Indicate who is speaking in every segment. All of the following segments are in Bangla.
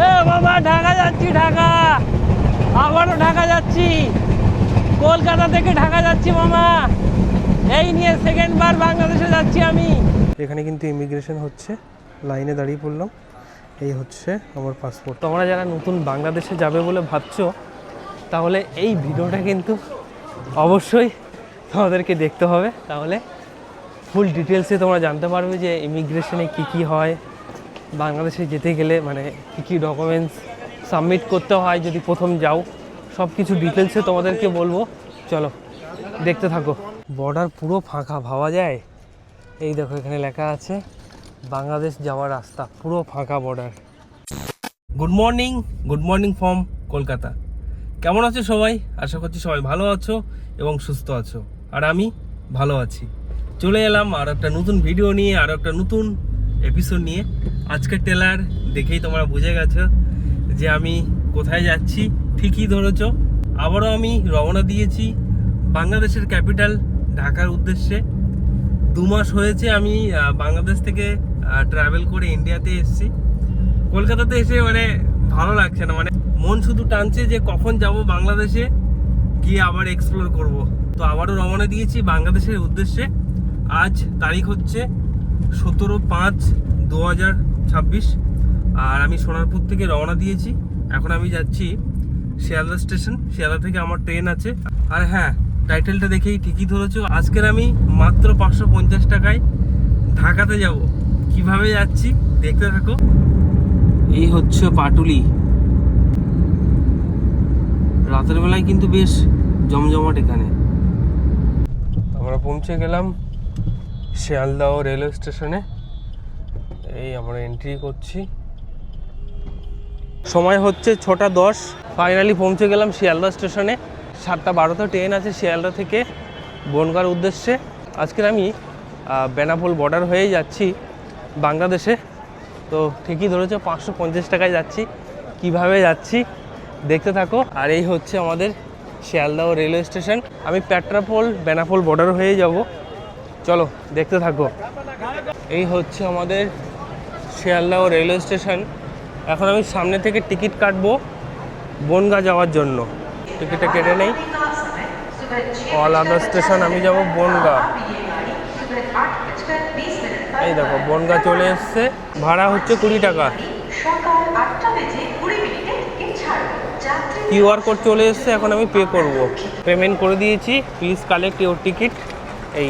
Speaker 1: এ বাবা ঢাকা যাচ্ছি, ঢাকা আবারও ঢাকা যাচ্ছি, কলকাতা থেকে ঢাকা যাচ্ছি মামা। এই নিয়ে সেকেন্ড বার বাংলাদেশে যাচ্ছি আমি। এখানে কিন্তু ইমিগ্রেশন হচ্ছে, লাইনে দাঁড়িয়ে পড়লাম। এই হচ্ছে আমার পাসপোর্ট। তোমরা যারা নতুন বাংলাদেশে যাবে বলে ভাবছো, তাহলে এই ভিডিওটা কিন্তু অবশ্যই তোমাদেরকে দেখতে হবে, তাহলে ফুল ডিটেলসে তোমরা জানতে পারবে যে ইমিগ্রেশনে কি কি হয়, বাংলাদেশে যেতে গেলে মানে কী কী ডকুমেন্টস সাবমিট করতে হয় যদি প্রথম যাও, সব কিছু ডিটেলসে তোমাদেরকে বলবো। চলো দেখতে থাকো। বর্ডার পুরো ফাঁকা, ভাবা যায়। এই দেখো এখানে লেখা আছে বাংলাদেশ যাওয়ার রাস্তা, পুরো ফাঁকা border. Good morning from Kolkata. কেমন আছো সবাই? আশা করছি সবাই ভালো আছো এবং সুস্থ আছো, আর আমি ভালো আছি। চলে এলাম আর একটা নতুন ভিডিও নিয়ে, আর একটা নতুন এপিসোড নিয়ে। আজকের ট্রেলার দেখেই তোমরা বুঝে গেছো যে আমি কোথায় যাচ্ছি। ঠিকই ধরেছো, আবারও আমি রওনা দিয়েছি বাংলাদেশের ক্যাপিটাল ঢাকার উদ্দেশ্যে। 2 মাস হয়েছে আমি বাংলাদেশ থেকে ট্রাভেল করে ইন্ডিয়াতে এসেছি। কলকাতাতে এসে মানে ভালো লাগছে না, মানে মন শুধু টানছে যে কখন যাব বাংলাদেশে গিয়ে আবার এক্সপ্লোর করব। তো আবারও রওনা দিয়েছি বাংলাদেশের উদ্দেশ্যে। আজ তারিখ হচ্ছে 17/5/2026, আর আমি সোনারপুর থেকে রওনা দিয়েছি। এখন আমি যাচ্ছি শিয়ালদা স্টেশন। শিয়ালদা থেকে আমার ট্রেন আছে। আর হ্যাঁ, টাইটেলটা দেখেই ঠিকই ধরেছো, আজকের আমি মাত্র 550 টাকায় ঢাকাতে যাব। কিভাবে যাচ্ছি দেখতে থাকো। এই হচ্ছে পাটুলি। রাতের বেলায় কিন্তু বেশ জমজমাট এখানে। আমরা পৌঁছে গেলাম শিয়ালদা রেলওয়ে স্টেশনে। এই আমরা এন্ট্রি করছি। সময় হচ্ছে 6টা 10। ফাইনালি পৌঁছে গেলাম শিয়ালদা স্টেশনে। 7টা 12তে ট্রেন আছে শিয়ালদা থেকে বনগাঁর উদ্দেশ্যে। আজকের আমি বেনাপোল বর্ডার হয়েই যাচ্ছি বাংলাদেশে। তো ঠিকই ধরেছো, 550 টাকায় যাচ্ছি। কিভাবে যাচ্ছি দেখতে থাকো। আর এই হচ্ছে আমাদের শিয়ালদা রেলওয়ে স্টেশন। আমি পেট্রাপোল বেনাপোল বর্ডার হয়ে যাব। চলো দেখতে থাকো। এই হচ্ছে আমাদের শিয়ালদা রেলওয়ে স্টেশন। এখন আমি সামনে থেকে টিকিট কাটবো বনগাঁ যাওয়ার জন্য। টিকিটটা কেটে নেই। অল আদার স্টেশন আমি যাব বনগাঁ। এই দেখো বনগাঁ চলে এসছে। ভাড়া হচ্ছে 20 টাকা। কিউআর কোড চলে এসছে, এখন আমি পে করব। পেমেন্ট করে দিয়েছি। Please collect your ticket. এই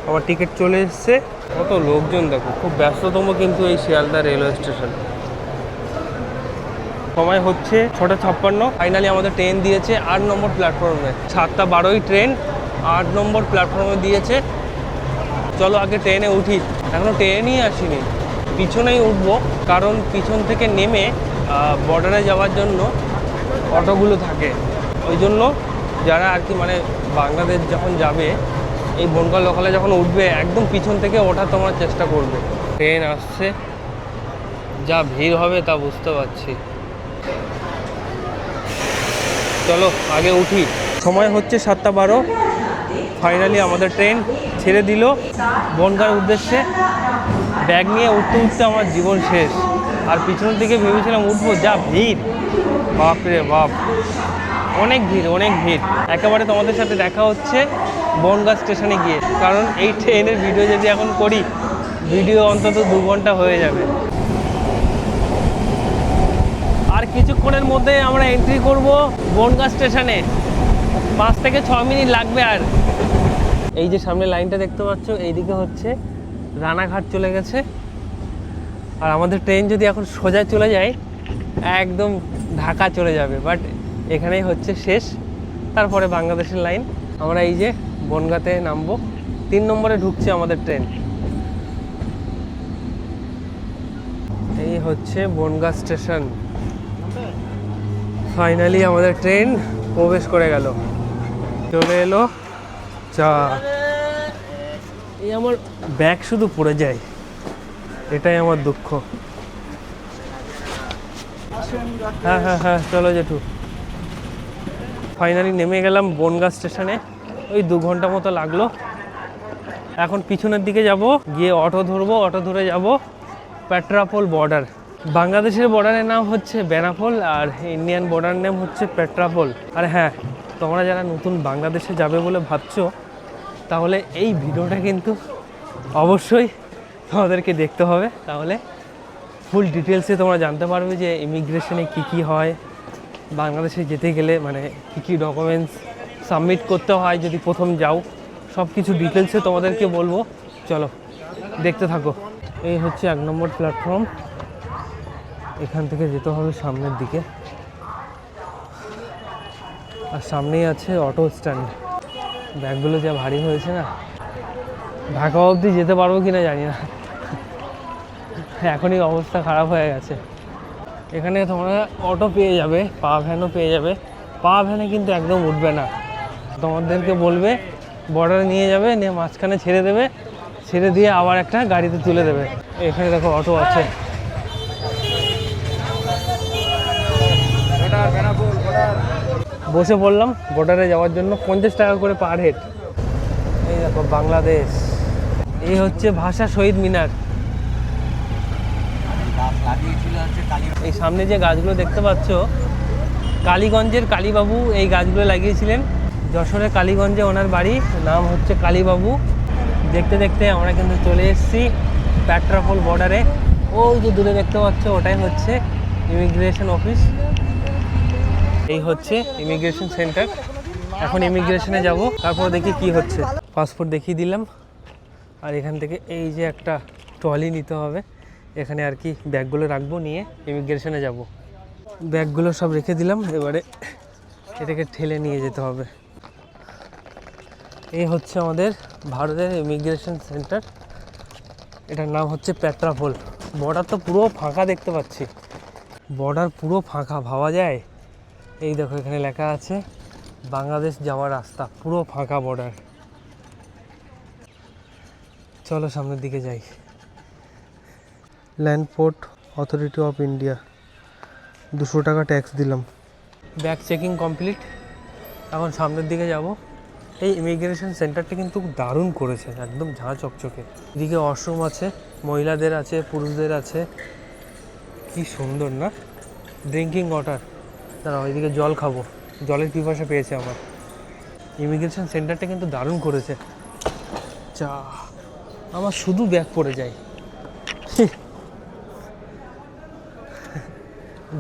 Speaker 1: আমার টিকিট চলে এসছে। কত লোকজন দেখো, খুব ব্যস্ততম কিন্তু এই শিয়ালদা রেলওয়ে স্টেশন। সময় হচ্ছে 6টা 56। ফাইনালি আমাদের ট্রেন দিয়েছে 8 নম্বর প্ল্যাটফর্মে। 7টা 12 ট্রেন 8 নম্বর প্ল্যাটফর্মে দিয়েছে। চলো আগে ট্রেনে উঠি। এখনও ট্রেনই আসেনি, পিছনেই উঠবো, কারণ পিছন থেকে নেমে বর্ডারে যাওয়ার জন্য অটোগুলো থাকে। ওই জন্য যারা আর কি মানে বাংলাদেশ যখন যাবে, এই বনগাঁ লোকালে যখন উঠবে, একদম পিছন থেকে ওঠার তোমার চেষ্টা করবে। ট্রেন আসছে, যা ভিড় হবে তা বুঝতে পারছি। চলো আগে উঠি। সময় হচ্ছে 7টা 12। ফাইনালি আমাদের ট্রেন ছেড়ে দিল বনগাঁর উদ্দেশ্যে। ব্যাগ নিয়ে উঠতে উঠতে আমার জীবন শেষ। আর পিছনের দিকে ভেবেছিলাম উঠবো, যা ভিড়, বাপ রে বাপ, অনেক ভিড় অনেক ভিড়। একেবারে তোমাদের সাথে দেখা হচ্ছে বনগাঁ স্টেশনে গিয়ে, কারণ এই ট্রেনের ভিডিও যদি এখন করি, ভিডিও অন্তত 2 ঘন্টা হয়ে যাবে। আর কিছুক্ষণের মধ্যে আমরা এন্ট্রি করব বনগাঁ স্টেশনে। 5 থেকে 6 মিনিট লাগবে। আর এই যে সামনে লাইনটা দেখতে পাচ্ছ, এইদিকে হচ্ছে রানাঘাট চলে গেছে। আর আমাদের ট্রেন যদি এখন সোজা চলে যায়, একদম ঢাকা চলে যাবে। বাট এখানেই হচ্ছে শেষ, তারপরে বাংলাদেশের লাইন। আমরা এই যে বনগাঁতে নামবো। 3 নম্বরে ঢুকছে আমাদের ট্রেন। এই হচ্ছে বনগাঁ স্টেশন। ফাইনালি আমাদের ট্রেন প্রবেশ করে গেল, চলে এলো। চা, এই আমার ব্যাগ শুধু পড়ে যায়, এটাই আমার দুঃখ। হ্যাঁ হ্যাঁ হ্যাঁ, চলো জেঠু। ফাইনালি নেমে গেলাম বনগাঁ স্টেশনে। ওই 2 ঘন্টা মতো লাগলো। এখন পিছনের দিকে যাব, গিয়ে অটো ধরবো। অটো ধরে যাব পেট্রাপোল বর্ডার। বাংলাদেশের বর্ডারের নাম হচ্ছে বেনাপোল আর ইন্ডিয়ান বর্ডারের নাম হচ্ছে পেট্রাপোল। আর হ্যাঁ, তোমরা যারা নতুন বাংলাদেশে যাবে বলে ভাবছো, তাহলে এই ভিডিওটা কিন্তু অবশ্যই তোমাদেরকে দেখতে হবে। তাহলে ফুল ডিটেলসে তোমরা জানতে পারবে যে ইমিগ্রেশনে কি হয়, বাংলাদেশে যেতে গেলে মানে কী ডকুমেন্টস সাবমিট করতে হয় যদি প্রথম যাও, সব কিছু ডিটেলসে তোমাদেরকে বলবো। চলো দেখতে থাকো। এই হচ্ছে 1 নম্বর প্ল্যাটফর্ম, এখান থেকে যেতে হবে সামনের দিকে, আর সামনেই আছে অটো স্ট্যান্ড। ব্যাগগুলো যা ভারী হয়েছে না, ঢাকা অবধি যেতে পারবো কিনা জানি না, এখনই অবস্থা খারাপ হয়ে গেছে। এখানে তোমরা অটো পেয়ে যাবে, পা ভ্যানও পেয়ে যাবে। পা ভ্যানে কিন্তু একদম উঠবে না, তোমাদেরকে বলবে বর্ডারে নিয়ে যাবে, নিয়ে মাঝখানে ছেড়ে দেবে, ছেড়ে দিয়ে আবার একটা গাড়িতে তুলে দেবে। এখানে দেখো অটো আছে। বসে পড়লাম বর্ডারে যাওয়ার জন্য, 50 টাকা করে পার হেড। এই দেখো বাংলাদেশ, এই হচ্ছে ভাষা শহীদ মিনার। এই সামনে যে গাছগুলো দেখতে পাচ্ছ, কালীগঞ্জের কালীবাবু এই গাছগুলো লাগিয়েছিলেন। যশোরের কালীগঞ্জে ওনার বাড়ি, নাম হচ্ছে কালীবাবু। দেখতে দেখতে আমরা কিন্তু চলে এসেছি পেট্রাপোল বর্ডারে। ওই যে দূরে দেখতে পাচ্ছ, ওটাই হচ্ছে ইমিগ্রেশন অফিস। এই হচ্ছে ইমিগ্রেশন সেন্টার। এখন ইমিগ্রেশনে যাব, তারপর দেখি কি হচ্ছে। পাসপোর্ট দেখিয়ে দিলাম, আর এখান থেকে এই যে একটা ট্রলি নিতে হবে, এখানে আর কি ব্যাগগুলো রাখবো, নিয়ে ইমিগ্রেশনে যাব। ব্যাগগুলো সব রেখে দিলাম, এবারে এটাকে ঠেলে নিয়ে যেতে হবে। এই হচ্ছে আমাদের ভারতের ইমিগ্রেশন সেন্টার, এটার নাম হচ্ছে পেট্রাপোল। বর্ডার তো পুরো ফাঁকা দেখতে পাচ্ছি, বর্ডার পুরো ফাঁকা, ভাবা যায়। এই দেখো এখানে লেখা আছে বাংলাদেশ যাওয়ার রাস্তা, পুরো ফাঁকা বর্ডার। চলো সামনের দিকে যাই। Land port authority of India, 200 টাকা ট্যাক্স দিলাম। ব্যাগ চেকিং কমপ্লিট, এখন সামনের দিকে যাব। এই ইমিগ্রেশন সেন্টারটা কিন্তু দারুণ করেছে, একদম ঝাঁ চকচকে। এদিকে ওয়াশরুম আছে, মহিলাদের আছে, পুরুষদের আছে, কি সুন্দর না। ড্রিঙ্কিং ওয়াটার, দাঁড়াও এদিকে জল খাবো, জলের পিপাসা পেয়েছে আমার। ইমিগ্রেশন সেন্টারটা কিন্তু দারুণ করেছে। চা, আমার শুধু ব্যাগ পড়ে যায়।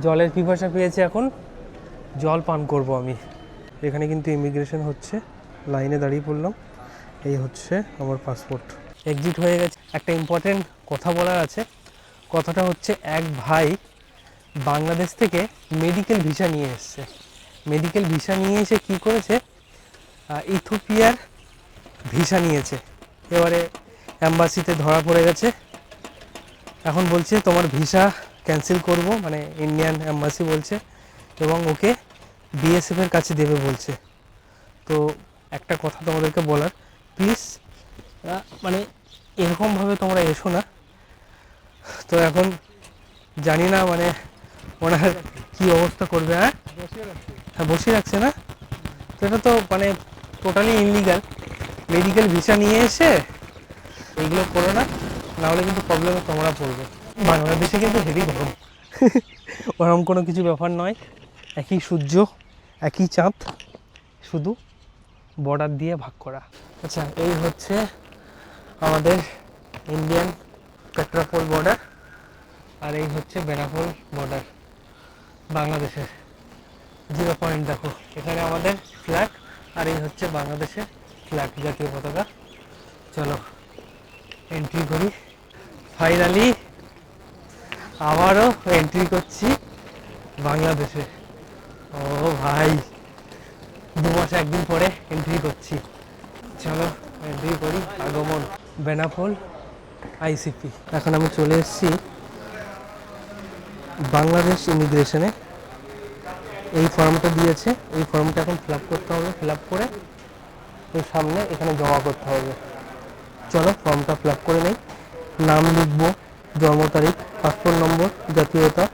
Speaker 1: জলের পিপাসা পেয়েছে, এখন জল পান করব আমি। এখানে কিন্তু ইমিগ্রেশন হচ্ছে, লাইনে দাঁড়িয়ে পড়লাম। এই হচ্ছে আমার পাসপোর্ট। এক্সিট হয়ে গেছে। একটা ইম্পর্টেন্ট কথা বলার আছে, কথাটা হচ্ছে এক ভাই বাংলাদেশ থেকে মেডিকেল ভিসা নিয়ে এসছে। মেডিকেল ভিসা নিয়ে এসে কী করেছে, ইথিওপিয়ার ভিসা নিয়েছে। এবারে অ্যাম্বাসিতে ধরা পড়ে গেছে, এখন বলছে তোমার ভিসা ক্যান্সেল করব, মানে ইন্ডিয়ান অ্যাম্বাসি বলছে, এবং ওকে বিএসএফের কাছে দেবে বলছে। তো একটা কথা তোমাদেরকে বলার, প্লিজ মানে এরকমভাবে তোমরা এসো না। তো এখন জানি না মানে ওনার কী অবস্থা করবে। হ্যাঁ বসিয়ে রাখছে না, তো এটা তো মানে টোটালি ইনলিগাল। মেডিকেল ভিসা নিয়ে এসে এইগুলো করো না, নাহলে কিন্তু প্রবলেমে তোমরা পড়বে। বাংলাদেশে কিন্তু হেভি গরম, ওরকম কোনো কিছু ব্যাপার নয়, একই সূর্য একই চাঁদ, শুধু বর্ডার দিয়ে ভাগ করা। আচ্ছা, এই হচ্ছে আমাদের ইন্ডিয়ান পেট্রাপোল বর্ডার, আর এই হচ্ছে বেনাপোল বর্ডার বাংলাদেশের। 0 পয়েন্ট দেখো, এখানে আমাদের ফ্ল্যাগ, আর এই হচ্ছে বাংলাদেশের ফ্ল্যাগ, জাতীয় পতাকা। চলো এন্ট্রি করি। ফাইনালি আবারও এন্ট্রি করছি বাংলাদেশে। ও ভাই, 2 মাসে একদিন পরে এন্ট্রি করছি। চলো এন্ট্রি করি। আগমন বেনাপোল আইসিপি। এখন আমি চলে এসেছি বাংলাদেশ ইমিগ্রেশনে। এই ফর্মটা দিয়েছে, এই ফর্মটা এখন ফিল আপ করতে হবে। ফিল আপ করে এর সামনে এখানে জমা করতে হবে। চলো ফর্মটা ফিল আপ করে নেই। নাম লিখবো, জন্ম তারিখ, পাসপোর্ট নম্বর, জাতীয়তা,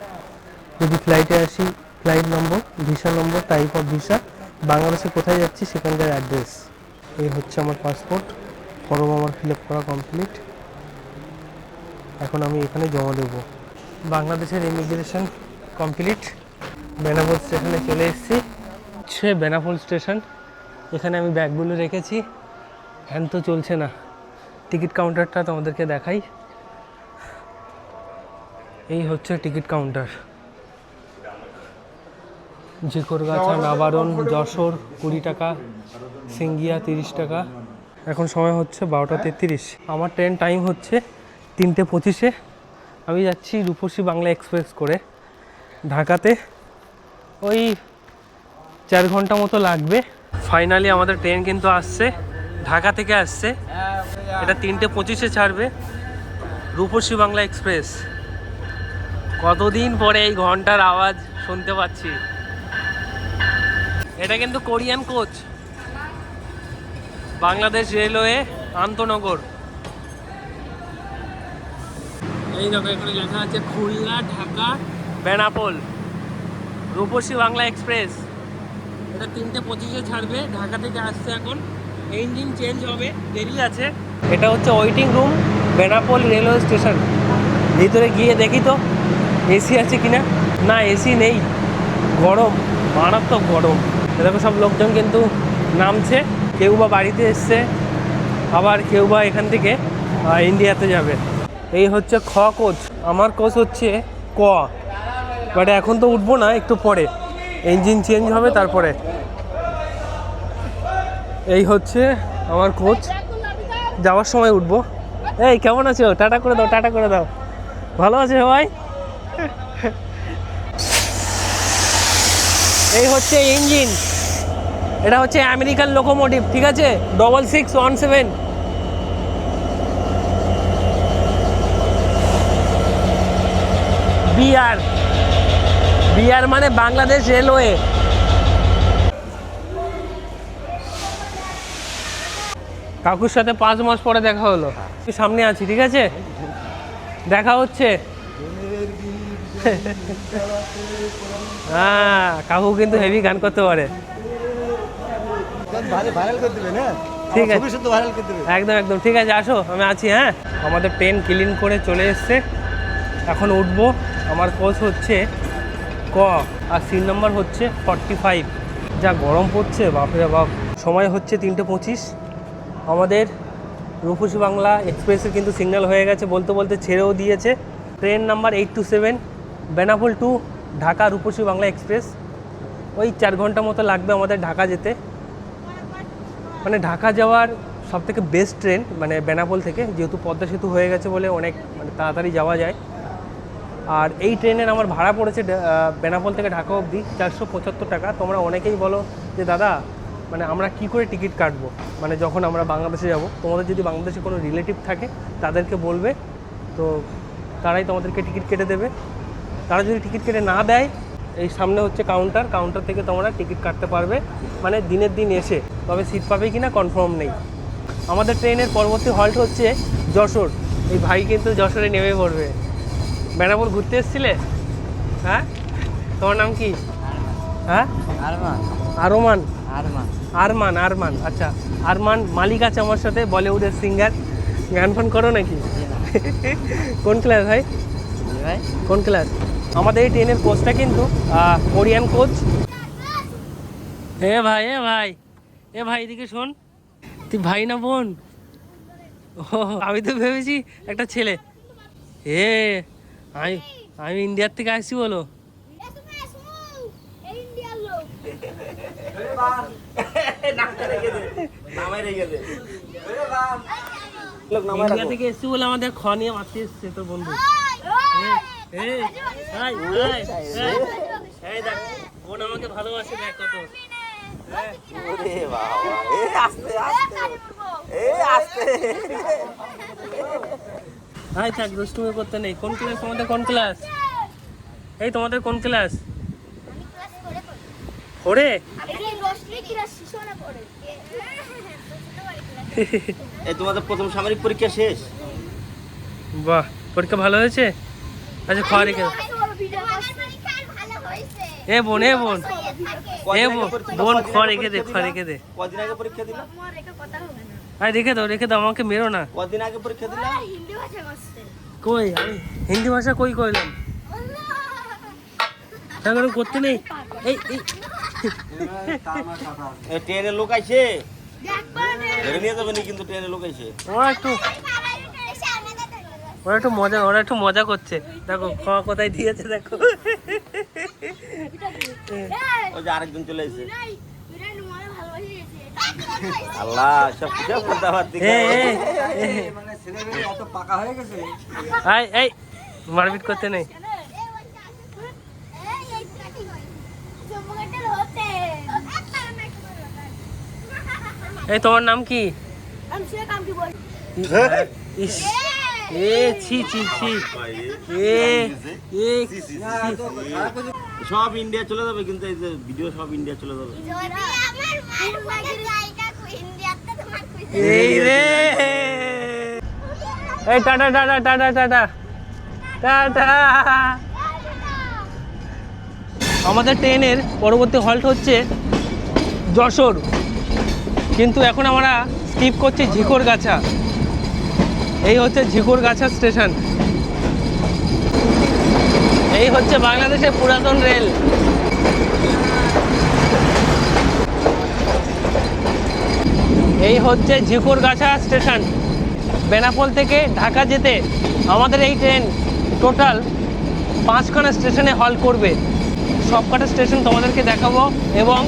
Speaker 1: যদি ফ্লাইটে আসি flight number, visa number, type of visa, বাংলাদেশে কোথায় যাচ্ছি সেখানকার অ্যাড্রেস। এই হচ্ছে আমার পাসপোর্ট। ফর্ম আমার ফিল আপ করা কমপ্লিট। এখন আমি এখানে জমা দেবো। বাংলাদেশের ইমিগ্রেশন কমপ্লিট। বেনাপোল স্টেশনে চলে এসেছি। হচ্ছে বেনাপোল স্টেশন। এখানে আমি ব্যাগগুলো রেখেছি। ভ্যান তো চলছে না। টিকিট কাউন্টারটা তোমাদেরকে দেখাই। এই হচ্ছে টিকিট কাউন্টার। ঝিকরগাছা, নাবারণ, যশোর 20 টাকা, সিঙ্গিয়া 30 টাকা। এখন সময় হচ্ছে 12:33। আমার ট্রেন টাইম হচ্ছে 3:25-এ। আমি যাচ্ছি রূপসী বাংলা এক্সপ্রেস করে ঢাকাতে। ওই 4 ঘন্টা মতো লাগবে। ফাইনালি আমাদের ট্রেন কিন্তু আসছে, ঢাকা থেকে আসছে। এটা 3:25-এ ছাড়বে, রূপসী বাংলা এক্সপ্রেস। কতদিন পরে এই ঘন্টার আওয়াজ শুনতে পাচ্ছি। এটা কিন্তু কোরিয়ান কোচ, বাংলাদেশ রেলওয়ে, আন্তনগর। এই দেখো এখানে লেখা আছে খুলনা, ঢাকা, বেনাপোল, রূপসী বাংলা এক্সপ্রেস। এটা 3:25-এ ছাড়বে, ঢাকা থেকে আসছে। এখন ইঞ্জিন চেঞ্জ হবে, দেরি আছে। এটা হচ্ছে waiting room, Benapole railway station. ভিতরে গিয়ে দেখি তো এসি আছে কিনা। না, এসি নেই, গরম, মারাত্মক গরম। এরকম সব লোকজন কিন্তু নামছে। কেউ বা বাড়িতে এসছে, আবার কেউ বা এখান থেকে ইন্ডিয়াতে যাবে। এই হচ্ছে খ কোচ। আমার কোচ হচ্ছে ক। বাট এখন তো উঠবো না, একটু পরে ইঞ্জিন চেঞ্জ হবে তারপরে। এই হচ্ছে আমার কোচ, যাওয়ার সময় উঠবো। এই কেমন আছো? টাটা করে দাও, টাটা করে দাও। ভালো আছে সবাই? এই হচ্ছে ইঞ্জিন। এটা হচ্ছে আমেরিকান লোকোমোটিভ, ঠিক আছে? 6617। বিআর, বিআর মানে বাংলাদেশ রেলওয়ে। কাকুর সাথে 5 মাস পরে দেখা হলো। সামনে আছি, ঠিক আছে? দেখা হচ্ছে। হ্যাঁ, কাকু কিন্তু হেভি গান করতে পারে। ঠিক আছে, একদম একদম ঠিক আছে, আসো, আমি আছি। হ্যাঁ, আমাদের ট্রেন ক্লিন করে চলে এসছে। এখন উঠবো। আমার কোচ হচ্ছে ক, আর সিট নাম্বার হচ্ছে 45। যা গরম পড়ছে, বাপরে বাপ। সময় হচ্ছে 3:25। আমাদের রূপসী বাংলা এক্সপ্রেসের কিন্তু সিগন্যাল হয়ে গেছে, বলতে বলতে ছেড়েও দিয়েছে। Train number 827, Benapole to Dhaka Rupsi Bangla express. ওই 4 ঘন্টা মতো লাগবে আমাদের ঢাকা যেতে। মানে ঢাকা যাওয়ার সবথেকে বেস্ট ট্রেন মানে বেনাপোল থেকে, যেহেতু পদ্মা সেতু হয়ে গেছে বলে অনেক মানে তাড়াতাড়ি যাওয়া যায়। আর এই ট্রেনের আমার ভাড়া পড়েছে বেনাপোল থেকে ঢাকা অবধি 475 টাকা। তোমরা অনেকেই বলো যে দাদা মানে আমরা কি করে টিকিট কাটবো, মানে যখন আমরা বাংলাদেশে যাব। তোমাদের যদি বাংলাদেশে কোনো রিলেটিভ থাকে তাদেরকে বলবে, তো তারাই তোমাদেরকে টিকিট কেটে দেবে। তারা যদি টিকিট কেটে না দেয়, এই সামনে হচ্ছে কাউন্টার, কাউন্টার থেকে তোমরা টিকিট কাটতে পারবে, মানে দিনের দিন এসে। তবে সিট পাবে কি না কনফার্ম নেই। আমাদের ট্রেনের পরবর্তী হল্ট হচ্ছে যশোর। এই ভাই কিন্তু যশোরে নেমে পড়বে। বেনাপোল ঘুরতে এসেছিলে? হ্যাঁ, তোমার নাম কি? হ্যাঁ, আরমান। আরমান, আরমান, আরমান। আচ্ছা, আরমান মালিক আছে আমার সাথে, বলিউডের সিঙ্গার। গান ফান করো নাকি? কোন ক্লাস ভাই? কোন ক্লাস? আমাদের এই ট্রেনের কোচটা কিন্তু কোরিয়ান কোচ। এ ভাই, এ ভাই, এ ভাই এদিকে শোন। তুই ভাই না বোন? ও, আমি তো ভেবেছি একটা ছেলে। এ আমি আমি ইন্ডিয়ার থেকে আসছি বলো। ইন্ডিয়া থেকে এসছি বলে আমাদের খ নিয়ে মারতে এসছে তোর বন্ধু। বোন আমাকে ভালোবাসে, দেখ কত। হাই থাক, দুষ্টুমি করতে নেই। কোন ক্লাস তোমাদের? কোন ক্লাস? এই তোমাদের কোন ক্লাস? পড়ে?
Speaker 2: এই তোমাদের প্রথম সামরিক পরীক্ষা শেষ?
Speaker 1: বাহ, পরীক্ষা ভালো হয়েছে? আচ্ছা, খাওয়া রেখে দাও। এ বোন, এ বোন, এ বোন, খাওয়া রেখে দে, খাওয়া রেখে দে।
Speaker 2: কদিন আগে পরীক্ষা দিলা?
Speaker 1: আরে রেখে দাও, রেখে দাও, আমাকে মেরো না।
Speaker 2: কদিন আগে পরীক্ষা দিলা?
Speaker 1: কই আমি হিন্দি ভাষা কই কইলাম? এখন করতে নেই। এই এই
Speaker 2: এই ট্রেনের লোক আইছে, ধরে নিয়ে যাবে নি কিন্তু ট্রেনের লোক আইছে।
Speaker 1: ওরা একটু মজা করছে। দেখো খাওয়া কোথায় দিয়েছে দেখো।
Speaker 2: ওই যে আরেকজন চলে এসেছে। আল্লাহ সব সব কথা দিকে
Speaker 3: মানে ছেলেমেয়ে অত পাকা হয়ে গেছে।
Speaker 1: এই মারপিট করতে নেই। এই তোমার নাম কি? ইস, এ ছি ছি ছি, এ এ
Speaker 2: সব ইন্ডিয়া চলে যাবে কিন্তু এই যে ভিডিও সব ইন্ডিয়া চলে যাবে।
Speaker 1: এই রে, এই tata tata tata tata tata. আমাদের ট্রেনের পরবর্তী হল্ট হচ্ছে যশোর, কিন্তু এখন আমরা স্কিপ করছি ঝিকরগাছা। এই হচ্ছে ঝিকরগাছা স্টেশন। এই হচ্ছে বাংলাদেশের পুরাতন রেল। এই হচ্ছে ঝিকরগাছা স্টেশন। বেনাপোল থেকে ঢাকা যেতে আমাদের এই ট্রেন টোটাল 5খানা স্টেশনে হল্ট করবে। সবকটা স্টেশন তোমাদেরকে দেখাবো এবং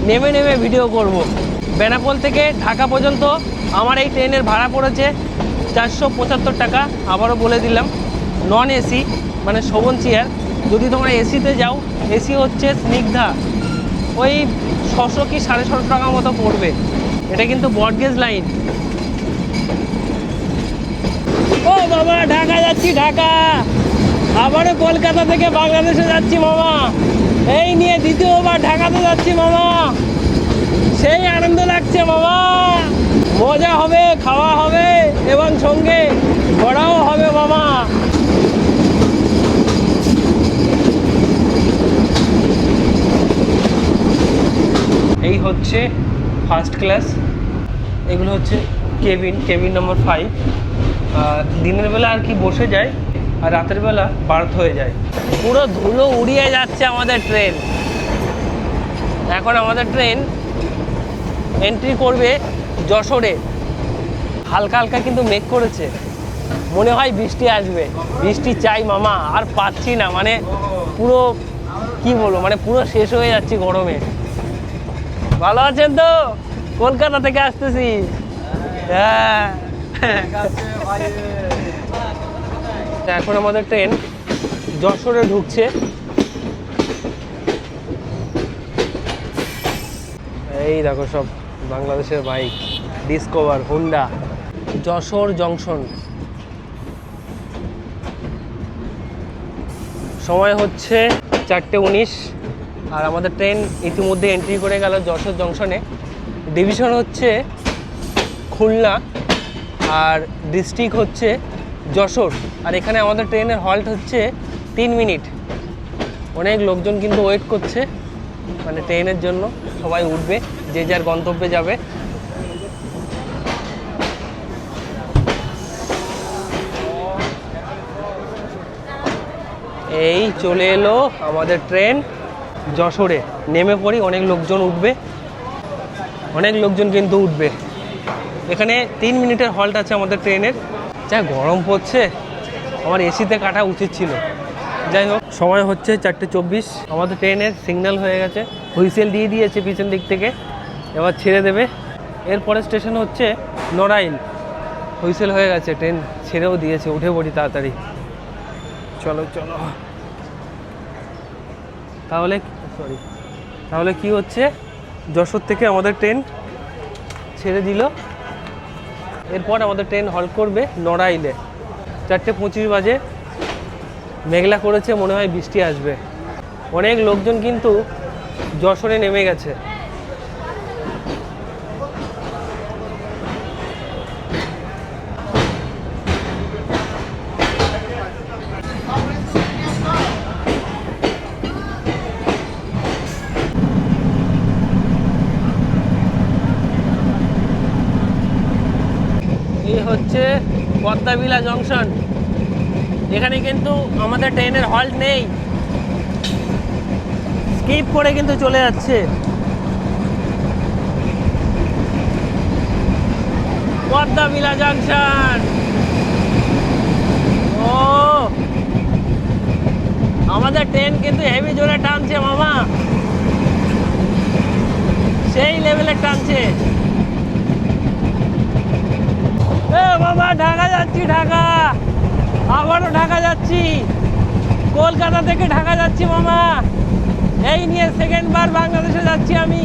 Speaker 1: নেমে নেমে ভিডিও করব। বেনাপোল থেকে ঢাকা পর্যন্ত আমার এই ট্রেনের ভাড়া পড়েছে 475 টাকা। আবারও বলে দিলাম, নন এসি মানে শোভন চেয়ার। যদি তোমরা এসিতে যাও, এসি হচ্ছে স্নিগ্ধা, ওই 600 কি 650 টাকা মতো পড়বে। এটা কিন্তু ব্রডগেজ লাইন। ও বাবা, ঢাকা যাচ্ছি, ঢাকা। আবারও কলকাতা থেকে বাংলাদেশে যাচ্ছি মামা। এই নিয়ে দ্বিতীয়বার ঢাকাতে যাচ্ছি মামা। সেই আনন্দ লাগছে মামা। মজা হবে, খাওয়া হবে এবং সঙ্গে ঘোরাও হবে মামা। এই হচ্ছে ফার্স্ট ক্লাস, এগুলো হচ্ছে কেবিন নম্বর 5। দিনের বেলা আর কি বসে যায়, আর রাতের বেলা বার্থ হয়ে যায়। পুরো ধুলো উড়িয়ে যাচ্ছে আমাদের ট্রেন। এখন আমাদের ট্রেন এন্ট্রি করবে যশোরে। হালকা হালকা কিন্তু মেঘ করেছে, মনে হয় বৃষ্টি আসবে। বৃষ্টি চাই মামা, আর পাচ্ছি না। মানে পুরো কি বলবো, মানে পুরো শেষ হয়ে যাচ্ছি গরমে। ভালো আছেন তো? কলকাতা থেকে আসতেছি। হ্যাঁ, এখন আমাদের ট্রেন যশোরে ঢুকছে। এই দেখো সব বাংলাদেশের bike, discover, Honda. Jessore junction. সময় হচ্ছে 4:19, আর আমাদের ট্রেন ইতিমধ্যে এন্ট্রি করে গেল যশোর জংশনে। ডিভিশন হচ্ছে খুলনা আর ডিস্ট্রিক্ট হচ্ছে যশোর। আর এখানে আমাদের ট্রেনের হল্ট হচ্ছে 3 মিনিট। অনেক লোকজন কিন্তু ওয়েট করছে মানে ট্রেনের জন্য। সবাই উঠবে, যে যার গন্তব্যে যাবে। এই চলে এলো আমাদের ট্রেন যশোরে। নেমে পড়ি, অনেক লোকজন উঠবে, অনেক লোকজন কিন্তু উঠবে। এখানে 3 মিনিটের হল্ট আছে আমাদের ট্রেনের। যা গরম পড়ছে, আমার এসিতে কাটা উচিত ছিল। যাই হোক, সময় হচ্ছে 4:24। আমাদের ট্রেনের সিগন্যাল হয়ে গেছে, হুইসেল দিয়ে দিয়েছে পিছন দিক থেকে, এবার ছেড়ে দেবে। এরপরে স্টেশন হচ্ছে নড়াইল। হুইসেল হয়ে গেছে, ট্রেন ছেড়েও দিয়েছে। উঠে পড়ি তাড়াতাড়ি, চলো চলো। তাহলে কি হচ্ছে, যশোর থেকে আমাদের ট্রেন ছেড়ে দিল। এরপর আমাদের ট্রেন হল্ট করবে নড়াইলে। 4:25 বাজে। মেঘলা করেছে, মনে হয় বৃষ্টি আসবে। অনেক লোকজন কিন্তু যশোরে নেমে গেছে। এই হচ্ছে পদ্মাবিলা জংশন। এখানে কিন্তু আমাদের ট্রেনের হল্ট নেই। স্কিপ করে কিন্তু চলে যাচ্ছে। পদ্মা মিলা জাংশন। ও আমাদের ট্রেন কিন্তু হেভি জোরে টানছে মামা, সেই লেভেলে টানছে। এ বাবা ঢাকা যাচ্ছি, ঢাকা, আবারও ঢাকা যাচ্ছি, কলকাতা থেকে ঢাকা যাচ্ছি মামা। এই নিয়ে সেকেন্ড বার বাংলাদেশে যাচ্ছি আমি।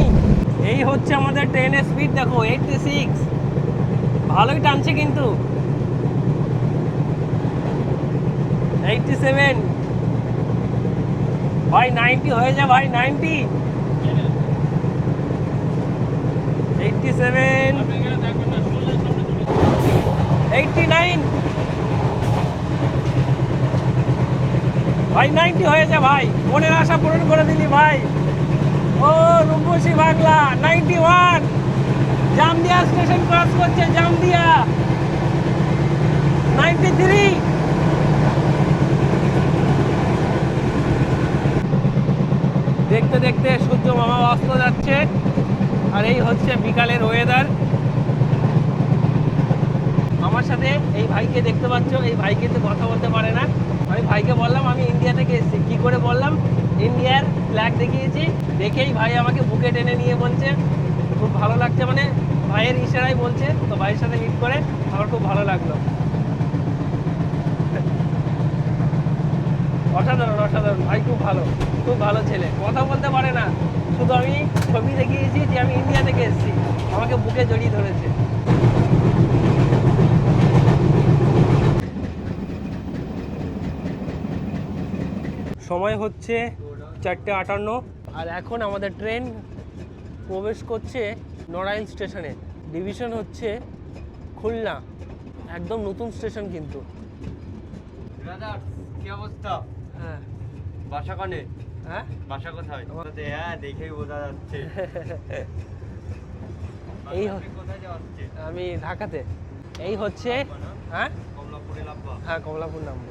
Speaker 1: এই হচ্ছে আমাদের ট্রেনের স্পিড, দেখো 86, ভালোই টানছে কিন্তু। 87 ভাই, 90 হয়ে যা ভাই, 90, 87, 89 ভাই, 90 হয়ে যা ভাই, মনের আশা পূরণ করে দিলি ভাই। ও রূপসী বাংলা 91, জামদিয়া স্টেশন ক্রস করছে, জামদিয়া 93। দেখতে দেখতে সূর্য মামা অস্ত যাচ্ছে, আর এই হচ্ছে বিকালের ওয়েদার। আমার সাথে এই ভাইকে দেখতে পাচ্ছ, এই ভাই কিন্তু কথা বলতে পারে না। আমি ভাইকে বললাম আমি ইন্ডিয়া থেকে এসেছি, কি করে বললাম, ইন্ডিয়ার ফ্ল্যাগ দেখিয়েছি, দেখেই ভাই আমাকে বুকে টেনে নিয়ে বলছে খুব ভালো লাগছে, মানে ভাইয়ের ইশারায় বলছে। তো ভাইয়ের সাথে মিট করে আমার খুব ভালো লাগলো। অসাধারণ অসাধারণ ভাই, খুব ভালো ছেলে, কথা বলতে পারে না, শুধু আমি ছবি দেখিয়েছি যে আমি ইন্ডিয়া থেকে এসেছি, আমাকে বুকে জড়িয়ে ধরেছে। সময় হচ্ছে 4:58, আর এখন আমাদের ট্রেন প্রবেশ করছে নড়াইল স্টেশনে। ডিভিশন হচ্ছে খুলনা, একদম নতুন স্টেশন কিন্তু।
Speaker 3: ব্রাদার্স কি অবস্থা?
Speaker 1: হ্যাঁ,
Speaker 3: বাসা কানে?
Speaker 1: হ্যাঁ,
Speaker 3: বাসা কোথায়? হ্যাঁ, দেখেই বোঝা যাচ্ছে।
Speaker 1: এই
Speaker 3: কোথায় যাওয়া হচ্ছে?
Speaker 1: আমি ঢাকাতে। এই হচ্ছে, হ্যাঁ
Speaker 3: কমলাপুরে লাভবা?
Speaker 1: হ্যাঁ, কমলাপুর নামবো।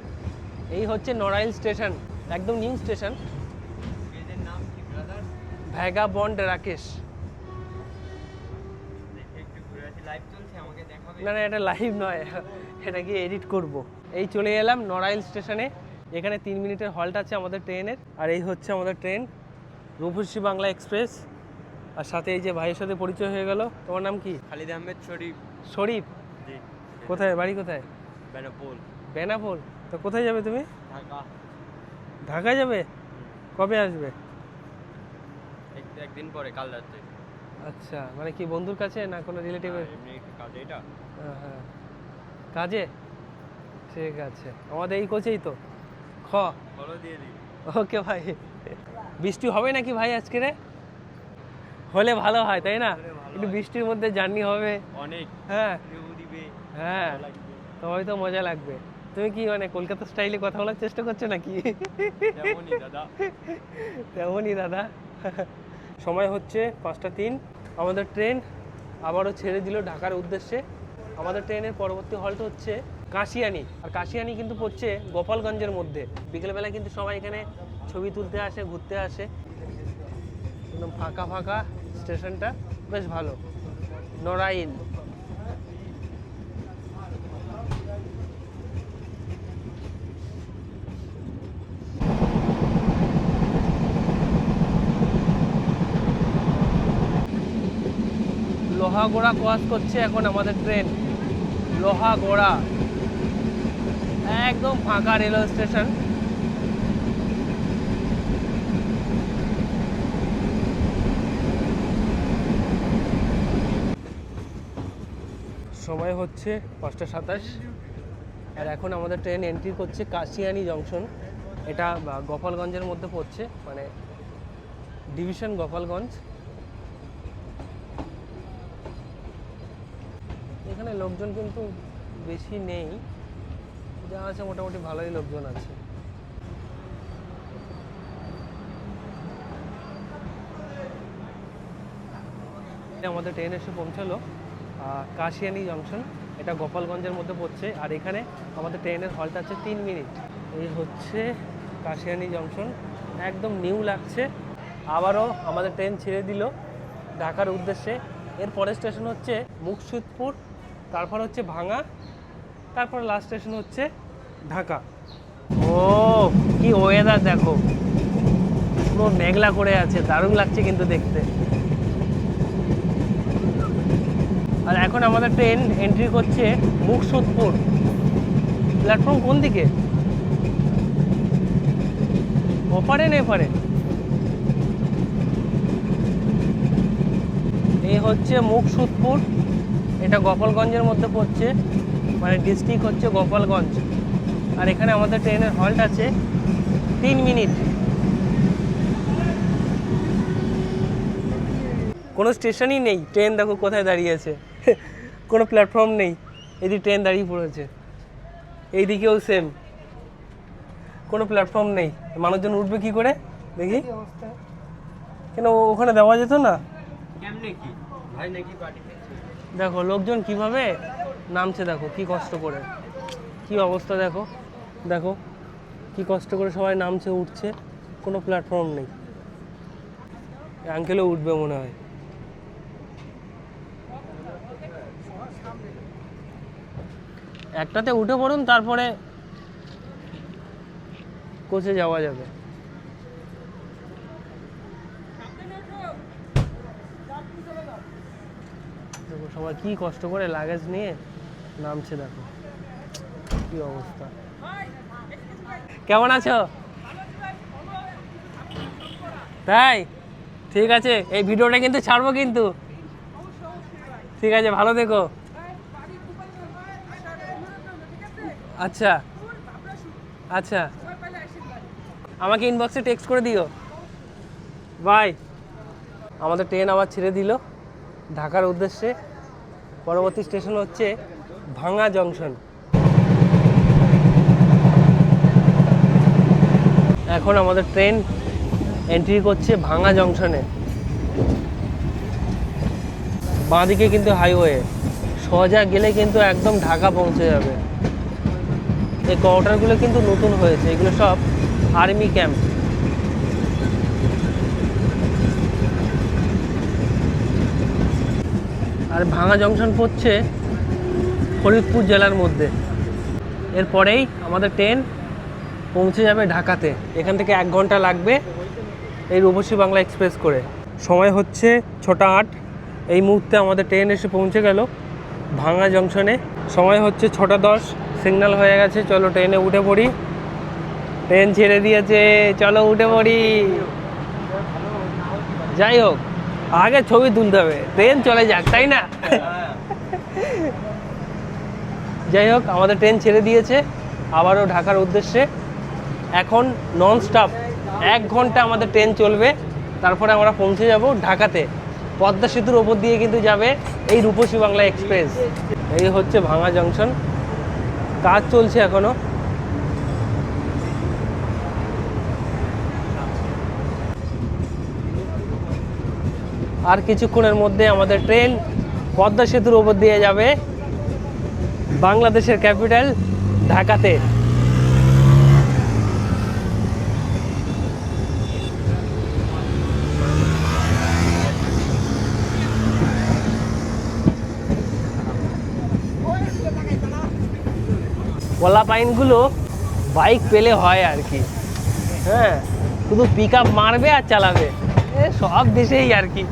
Speaker 1: এই হচ্ছে নড়াইল স্টেশন, একদম নিউ স্টেশন।
Speaker 3: এদের নাম কি ব্রাদার্স?
Speaker 1: ভ্যাগাবন্ড রাকেশ।
Speaker 3: দেখে একটু ঘুরে আসি, লাইভ চলছে, আমাকে দেখাবে?
Speaker 1: না না, এটা লাইভ নয়, এটা কি এডিট করব। এই চলে এলাম নড়াইল স্টেশনে, এখানে 3 মিনিটের হল্ট আছে আমাদের ট্রেনের। আর এই হচ্ছে আমাদের ট্রেন রূপসী বাংলা এক্সপ্রেস। আর সাথে এই যে ভাইয়ের সাথে পরিচয় হয়ে গেল। তোমার নাম কি?
Speaker 3: খালিদ আহমেদ শরীফ।
Speaker 1: শরীফ?
Speaker 3: জি।
Speaker 1: কোথায় বাড়ি, কোথায়?
Speaker 3: বেনাপোল।
Speaker 1: বেনাপোল? তো কোথায় যাবে তুমি?
Speaker 3: ঢাকা।
Speaker 1: ঢাকা যাবে? কবে আসবে?
Speaker 3: একদিন পরে, কাল রাতে।
Speaker 1: আচ্ছা, মানে কি বন্ধুর কাছে না কোনো রিলেটিভের?
Speaker 3: এমনি একটু কাজে। এটা
Speaker 1: হ্যাঁ, কাজে। ঠিক আছে, আমাদের এই কোচেই তো।
Speaker 3: ফলো দিয়ে দিই।
Speaker 1: ওকে ভাই। বৃষ্টি হবে নাকি ভাই আজকে রে? হলে ভালো হয় তাই না, একটু বৃষ্টির মধ্যে জার্নি হবে
Speaker 3: অনেক।
Speaker 1: হ্যাঁ
Speaker 3: ভিউ দিবে।
Speaker 1: হ্যাঁ, তবেই তো মজা লাগবে। তুমি কি মানে কলকাতা স্টাইলে কথা বলার চেষ্টা করছো নাকি?
Speaker 3: তেমনই দাদা।
Speaker 1: তেমনই দাদা। সময় হচ্ছে 5:03, আমাদের ট্রেন আবারও ছেড়ে দিল ঢাকার উদ্দেশ্যে। আমাদের ট্রেনের পরবর্তী হল্ট হচ্ছে কাশিয়ানি। আর কাশিয়ানি কিন্তু পড়ছে গোপালগঞ্জের মধ্যে। বিকেলবেলা কিন্তু সবাই এখানে ছবি তুলতে আসে, ঘুরতে আসে। একদম ফাঁকা ফাঁকা স্টেশনটা, বেশ ভালো। নড়াইল। লোহাগড়া ক্রস করছে এখন আমাদের ট্রেন। লোহাগড়া একদম ফাঁকা রেলওয়ে স্টেশন। সময় হচ্ছে 5:27, আর এখন আমাদের ট্রেন এন্ট্রি করছে কাশিয়ানি জংশন। এটা গোপালগঞ্জের মধ্যে পড়ছে, মানে ডিভিশন গোপালগঞ্জ। এখানে লোকজন কিন্তু বেশি নেই, যা আছে মোটামুটি ভালোই লোকজন আছে। আমাদের ট্রেন এসে পৌঁছালো কাশিয়ানি জংশন, এটা গোপালগঞ্জের মধ্যে পড়ছে। আর এখানে আমাদের ট্রেনের হল্ট আছে 3 মিনিট। এই হচ্ছে কাশিয়ানি জংশন, একদম নিউ লাগছে। আবারও আমাদের ট্রেন ছেড়ে দিল ঢাকার উদ্দেশ্যে। এর পরের স্টেশন হচ্ছে মুকসুদপুর, তারপর হচ্ছে ভাঙা, তারপর লাস্ট স্টেশন হচ্ছে ঢাকা। ও কি ওয়েদার দেখো, পুরো মেঘলা করে আছে, দারুণ লাগছে কিন্তু দেখতে। আর এখন আমাদের ট্রেন এন্ট্রি করছে মুকসুদপুর। প্ল্যাটফর্ম কোন দিকে? ওপারে না এপারে? এই হচ্ছে মুকসুদপুর, এটা গোপালগঞ্জের মধ্যে পড়ছে, মানে ডিস্ট্রিক্ট হচ্ছে গোপালগঞ্জ। আর এখানে আমাদের ট্রেনের হল্ট আছে 3 মিনিট। কোনো স্টেশনই নেই, ট্রেন দেখো কোথায় দাঁড়িয়ে আছে। কোনো প্ল্যাটফর্ম নেই, এদিকে ট্রেন দাঁড়িয়ে পড়েছে, এইদিকেও সেম, কোনো প্ল্যাটফর্ম নেই। মানুষজন উঠবে কি করে দেখি? কেন ওখানে দেওয়া যেত না?
Speaker 3: কেমনে কি ভাই নাকি পার্টি করছে?
Speaker 1: দেখো লোকজন কিভাবে নামছে, দেখো কি কষ্ট করে, কি অবস্থা দেখো, দেখো কি কষ্ট করে সবাই নামছে উঠছে, কোনো প্ল্যাটফর্ম নেই। আঙ্কেলও উঠবে মনে হয়। একটাতে উঠে পড়ুন, তারপরে কোচে যাওয়া যাবে। দেখো সবাই কি কষ্ট করে লাগেজ নিয়ে নামছে, দেখো কি অবস্থা। কেমন আছো? তাই ঠিক আছে, এই ভিডিওটা কিন্তু ছাড়বো কিন্তু। ঠিক আছে, ভালো থেকো। আচ্ছা আচ্ছা, আমাকে ইনবক্সে টেক্সট করে দিও। বাই। আমাদের ট্রেন আবার ছেড়ে দিল ঢাকার উদ্দেশ্যে। পরবর্তী স্টেশন হচ্ছে ভাঙা জংশন। এখন আমাদের ট্রেন এন্ট্রি করছে ভাঙা জংশনে। বাঁদিকে কিন্তু হাইওয়ে, সোজা গেলে কিন্তু একদম ঢাকা পৌঁছে যাবে। এই কোয়ার্টারগুলো কিন্তু নতুন হয়েছে, এগুলো সব আর্মি ক্যাম্প। আর ভাঙা জংশন পড়ছে ফরিদপুর জেলার মধ্যে। এরপরেই আমাদের ট্রেন পৌঁছে যাবে ঢাকাতে। এখান থেকে 1 ঘন্টা লাগবে এই রূপসী বাংলা এক্সপ্রেস করে। সময় হচ্ছে 6টা 8। এই মুহূর্তে আমাদের ট্রেন এসে পৌঁছে গেল ভাঙা জংশনে। সময় হচ্ছে 6টা 10, সিগন্যাল হয়ে গেছে, চলো ট্রেনে উঠে পড়ি। ট্রেন ছেড়ে দিয়েছে, চলো উঠে পড়ি। যাই হোক, আগে ছবি তুলতে হবে, ট্রেন চলে যাক, তাই না? যাই হোক, আমাদের ট্রেন ছেড়ে দিয়েছে আবারও ঢাকার উদ্দেশ্যে। এখন নন স্টপ 1 ঘন্টা আমাদের ট্রেন চলবে, তারপরে আমরা পৌঁছে যাব ঢাকাতে। পদ্মা সেতুর ওপর দিয়ে কিন্তু যাবে এই রূপসী বাংলা এক্সপ্রেস। এই হচ্ছে ভাঙা জংশন, কাজ চলছে এখনো। আর কিছুক্ষণের মধ্যে আমাদের ট্রেন পদ্মা সেতুর ওপর দিয়ে যাবে বাংলাদেশের ক্যাপিটাল ঢাকাতে। কলা পাইনগুলো বাইক পেলে হয় আর কি, হ্যাঁ, শুধু পিক আপ মারবে আর চালাবে, সব দেশেই আর কি।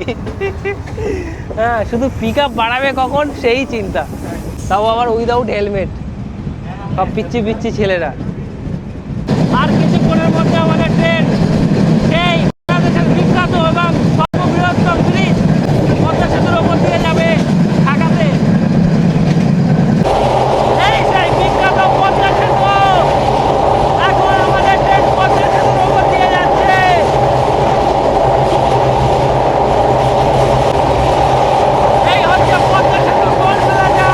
Speaker 1: হ্যাঁ, শুধু পিক আপ বাড়াবে কখন সেই চিন্তা, তাও আবার উইদাউট হেলমেট, সব পিচ্ছি পিচ্ছি ছেলেরা। আর কিছুক্ষণের মধ্যে আমাদের ট্রেন সেই বাংলাদেশের বিখ্যাত এবং সর্ববৃহত্তম ব্রিজ পদ্মা সেতুর ওপর দিয়ে যাবে ঢাকাতে। এই সেই বিখ্যাত পদ্মা সেতু, এখন আমাদের ট্রেন পদ্মা সেতুর ওপর দিয়ে যাচ্ছে। এই হচ্ছে পদ্মা সেতু, টোল প্লাজা।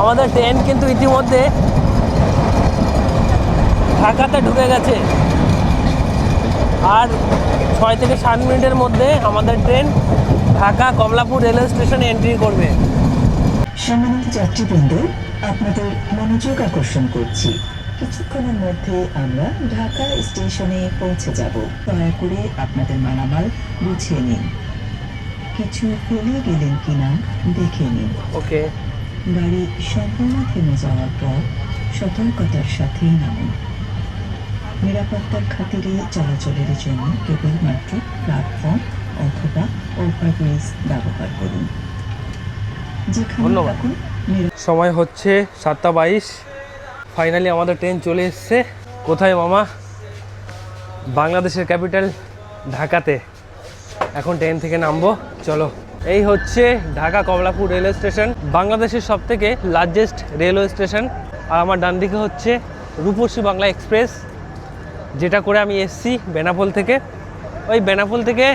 Speaker 1: আমাদের ট্রেন কিন্তু ইতিমধ্যে ঢাকাতে ঢুকে গেছে, আর 6 থেকে 7 মিনিটের মধ্যে আমাদের ট্রেন ঢাকা কমলাপুর রেলওয়ে স্টেশনে এন্ট্রি করবে।
Speaker 4: সম্মানিত যাত্রীবৃন্দ, আপনাদের মনোযোগ আকর্ষণ করছি, কিছুক্ষণের মধ্যে আমরা ঢাকা স্টেশনে পৌঁছে যাব। দয়া করে আপনাদের মালামাল গুছিয়ে নিন, কিছু ফেলে গেলেন কিনা দেখে নিন।
Speaker 1: ওকে,
Speaker 4: গাড়ি সম্পূর্ণ থেমে যাওয়ার পর সতর্কতার সাথেই নামুন। নিরাপত্তার খাতিরে চলাচলের জন্য কেবলমাত্র প্ল্যাটফর্ম অথবা ওভারব্রিজ ব্যবহার করুন। যেখানে
Speaker 1: ধন্যবাদ।
Speaker 4: থাকুন
Speaker 1: সময় হচ্ছে 7:22। ফাইনালি আমাদের ট্রেন চলে এসছে। কোথায় মামা? বাংলাদেশের ক্যাপিটাল ঢাকাতে। এখন ট্রেন থেকে নামবো, চলো। এই হচ্ছে ঢাকা কমলাপুর রেলওয়ে স্টেশন, বাংলাদেশের সবথেকে লার্জেস্ট রেলওয়ে স্টেশন। আর আমার ডান দিকে হচ্ছে রূপসী বাংলা এক্সপ্রেস, যেটা করে আমি এসছি বেনাপোল থেকে। ওই বেনাপোল থেকে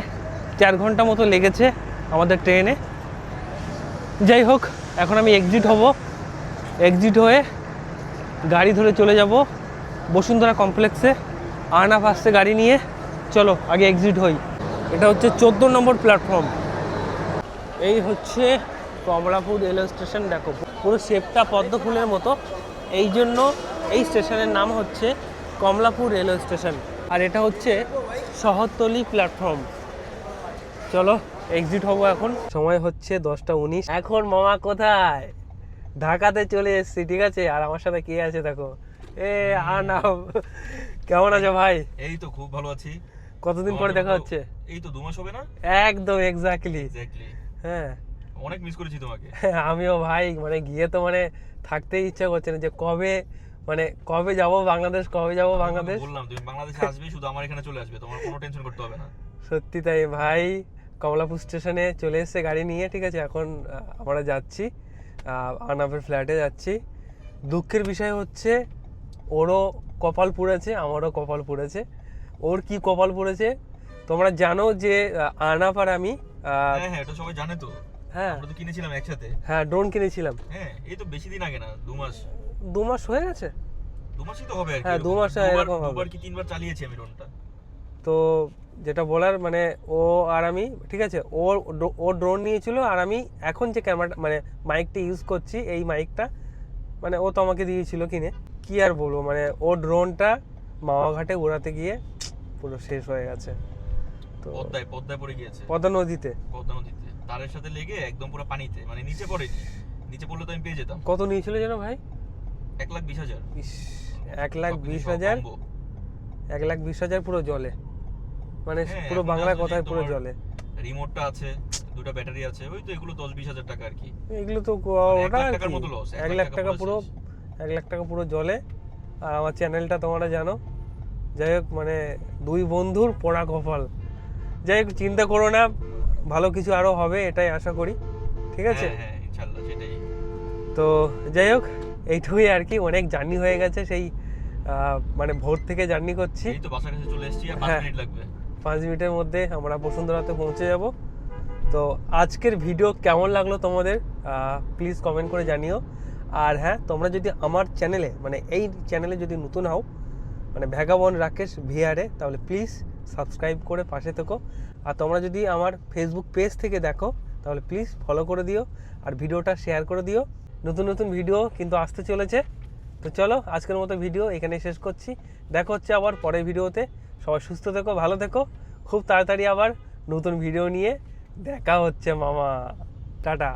Speaker 1: 4 ঘন্টা মতো লেগেছে আমাদের ট্রেনে। যাই হোক, এখন আমি এক্সিট হব। এক্সিট হয়ে গাড়ি ধরে চলে যাব বসুন্ধরা কমপ্লেক্সে। আর্নাফ আসছে গাড়ি নিয়ে। চলো আগে এক্সিট হই। এটা হচ্ছে 14 নম্বর প্ল্যাটফর্ম। এই হচ্ছে কমলাপুর রেলওয়ে স্টেশন। দেখো পুরো শেপটা পদ্ম ফুলের মতো, এই জন্য এই স্টেশনের নাম হচ্ছে কমলাপুর রেলওয়ে স্টেশন। আর এটা হচ্ছে শহরতলি প্ল্যাটফর্ম। চলো এক্সিট হবো এখন। সময় হচ্ছে 10:19। এখন মামা কোথায়? ঢাকাতে চলে এসেছি, ঠিক আছে। আর আমার সাথে কে আছে দেখো, আর্নাব। কেমন আছো ভাই?
Speaker 2: এই তো খুব ভালো আছি।
Speaker 1: কতদিন পরে দেখা হচ্ছে?
Speaker 2: এই তো 2 মাস হবে না?
Speaker 1: একদম এক্স্যাক্টলি। হ্যাঁ,
Speaker 2: অনেক মিস করেছি তোমাকে।
Speaker 1: আমিও ভাই, মানে গিয়ে তো মানে থাকতেই ইচ্ছা করছে না, যে কবে যাব বাংলাদেশ, কবে যাব বাংলাদেশ।
Speaker 2: বললাম তুমি বাংলাদেশে আসবে, শুধু আমার এখানে চলে আসবে, তোমার কোনো টেনশন করতে হবে না।
Speaker 1: সত্যি তাই ভাই। কমলাপুর স্টেশনে চলে এসেছে গাড়ি নিয়ে, ঠিক আছে। এখন আমরা যাচ্ছি আর্নাবের ফ্ল্যাটে যাচ্ছি। দুঃখের বিষয় হচ্ছে ওরও কপাল পুড়েছে, আমারও কপাল পুড়েছে। ওর কি কপাল পুড়েছে তোমরা জানো যে আর্নাব আর আমি
Speaker 2: হ্যাঁ এটা সবাই জানে তো।
Speaker 1: হ্যাঁ
Speaker 2: আমরা তো কিনেছিলাম একসাথে।
Speaker 1: হ্যাঁ, ড্রোন কিনেছিলাম।
Speaker 2: হ্যাঁ এই তো বেশি দিন আগে না, 2 মাস।
Speaker 1: 2 মাস হয়ে গেছে।
Speaker 2: 2 মাসই তো হবে আর কি।
Speaker 1: হ্যাঁ, 2 মাস এরকম হবে।
Speaker 2: 2বার কি 3বার চালিয়েছি আমি ড্রোনটা।
Speaker 1: তো যেটা বলার, মানে ও আর আমি, ঠিক আছে, ও ড্রোন নিয়েছিল, আর আমি এখন যে ক্যামেরা মানে মাইকটা ইউজ করছি, এই মাইকটা মানে ও তো আমাকে দিয়েছিল কিনে। কি আর বলবো, মানে ও ড্রোনটা মাওয়াঘাটে উড়াতে গিয়ে পুরো শেষ হয়ে গেছে। তো
Speaker 2: পদ্মায় পড়ে গিয়েছে।
Speaker 1: পদ্মা নদীতে
Speaker 2: তারের সাথে লেগে একদম পুরো পানিতে, মানে নিচে পড়েনি। নিচে পড়লে তো আমি পেয়ে যেতাম।
Speaker 1: কত নিয়েছিল যেন ভাই?
Speaker 2: 1,20,000।
Speaker 1: 1,20,000। 1,20,000 পুরো জলে, মানে পুরো বাংলা কথায় পুরো জলে।
Speaker 2: রিমোটটা আছে, 2টা ব্যাটারি আছে, ওই তো এগুলো 10-20,000 টাকা আর কি।
Speaker 1: এগুলো তো ওটা
Speaker 2: 1 লাখ টাকার মতো লস।
Speaker 1: 1 লাখ টাকা পুরো, 1 লাখ টাকা পুরো জলে। আর আমার চ্যানেলটা তোমরা জানো। যাই হোক, মানে 2 বন্ধুর পোড়া কপাল। যাই হোক, চিন্তা করো না, ভালো কিছু আরো হবে, এটাই আশা করি, ঠিক আছে।
Speaker 2: হ্যাঁ ইনশাআল্লাহ সেটাই।
Speaker 1: তো যাই হোক, এইটুকুই আর কি। অনেক জার্নি হয়ে গেছে, সেই মানে ভোর থেকে জার্নি করছি।
Speaker 2: এই তো বাসার কাছে চলে এসেছি, আর 5 মিনিট লাগবে।
Speaker 1: 5 মিনিটের মধ্যে আমরা বসুন্ধরাতে পৌঁছে যাব। তো আজকের ভিডিও কেমন লাগলো তোমাদের প্লিজ কমেন্ট করে জানিও। আর হ্যাঁ, তোমরা যদি আমার চ্যানেলে, মানে এই চ্যানেলে যদি নতুন হও, মানে ভ্যাগাবন রাকেশ ভিআরে, তাহলে প্লিজ সাবস্ক্রাইব করে পাশে থেকো। আর তোমরা যদি আমার ফেসবুক পেজ থেকে দেখো, তাহলে প্লিজ ফলো করে দিও, আর ভিডিওটা শেয়ার করে দিও। নতুন নতুন ভিডিও কিন্তু আসতে চলেছে। তো চলো, আজকের মতো ভিডিও এখানেই শেষ করছি। দেখা হচ্ছে আবার পরের ভিডিওতে। সবাই সুস্থ থেকো, ভালো থেকো। খুব তাড়াতাড়ি আবার নতুন ভিডিও নিয়ে দেখা হচ্ছে মামা। টাটা।